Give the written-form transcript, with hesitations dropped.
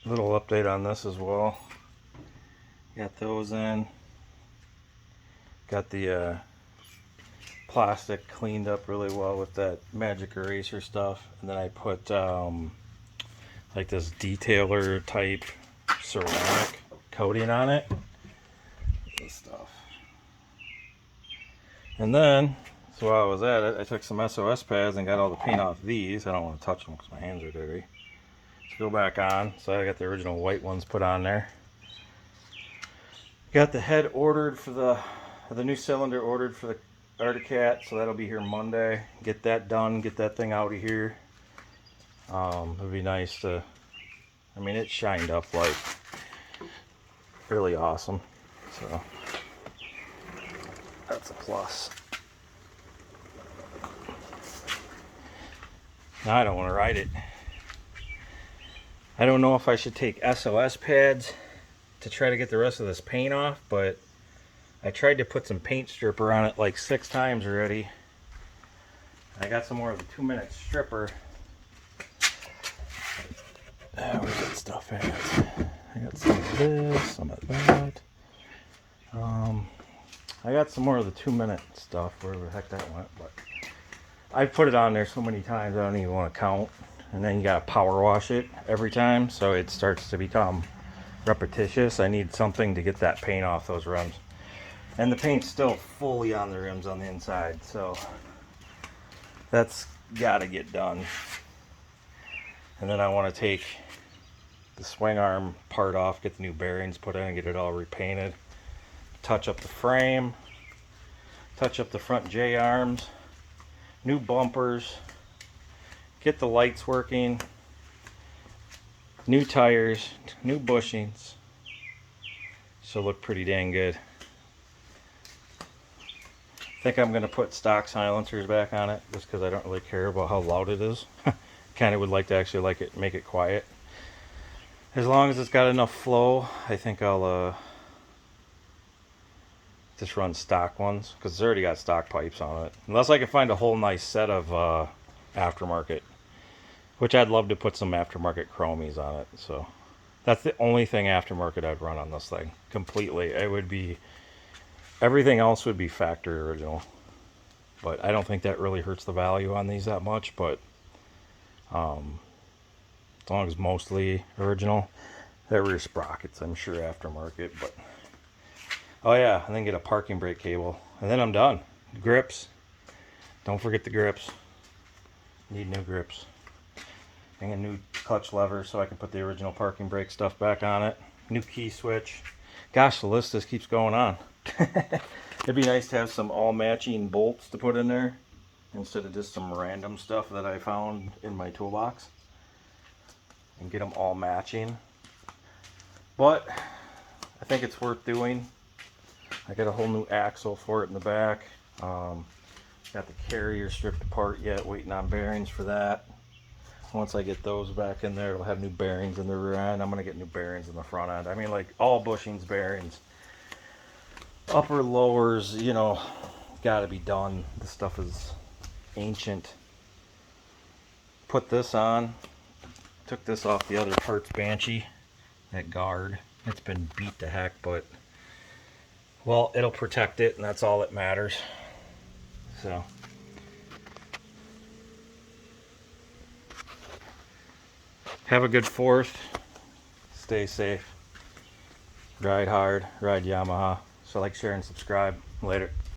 Little update on this as well. Got those in. Got the plastic cleaned up really well with that magic eraser stuff, and then I put like this detailer type ceramic coating on it. This stuff. And then, so while I was at it, I took some SOS pads and got all the paint off these. I don't want to touch them because my hands are dirty. Let's go back on. So I got the original white ones put on there. Got the head ordered for the new cylinder ordered for the Arctic, so that'll be here Monday. Get that done, get that thing out of here. It'd be nice to, I mean, it shined up like really awesome. So that's a plus. Now I don't want to ride it. I don't know if I should take SOS pads to try to get the rest of this paint off, but I tried to put some paint stripper on it like 6 times already. I got some more of the 2-minute stripper. Where's that stuff at? I got some of this, some of that. I got some more of the 2-minute stuff, wherever the heck that went, but I put it on there so many times I don't even want to count. And then you gotta power wash it every time, so it starts to become repetitious. I need something to get that paint off those rims. And the paint's still fully on the rims on the inside, so that's gotta get done. And then I want to take the swing arm part off, get the new bearings put in, get it all repainted, touch up the frame, touch up the front J-arms, new bumpers, get the lights working, new tires, new bushings. Should look pretty dang good. I think I'm going to put stock silencers back on it just because I don't really care about how loud it is. Kind of would like to actually make it quiet. As long as it's got enough flow, I think I'll just run stock ones because it's already got stock pipes on it. Unless I can find a whole nice set of aftermarket, which I'd love to put some aftermarket chromies on it. So that's the only thing aftermarket I'd run on this thing completely. It would be, everything else would be factory original, but I don't think that really hurts the value on these that much. But as long as mostly original, that rear sprockets I'm sure aftermarket. But oh yeah, and then get a parking brake cable, and then I'm done. Grips, don't forget the grips. Need new grips. And a new clutch lever so I can put the original parking brake stuff back on it. New key switch. Gosh, the list just keeps going on. It'd be nice to have some all matching bolts to put in there instead of just some random stuff that I found in my toolbox, and get them all matching. But I think it's worth doing. I got a whole new axle for it in the back. Got the carrier stripped apart yet, waiting on bearings for that. Once I get those back in there, it'll have new bearings in the rear end. I'm going to get new bearings in the front end. I mean, like all bushings, bearings, upper, lowers, you know, got to be done. This stuff is ancient. Put this on. Took this off the other parts Banshee. That guard. It's been beat to heck, but, well, it'll protect it, and that's all that matters. So. Have a good 4th. Stay safe. Ride hard. Ride Yamaha. So like, share, and subscribe. Later.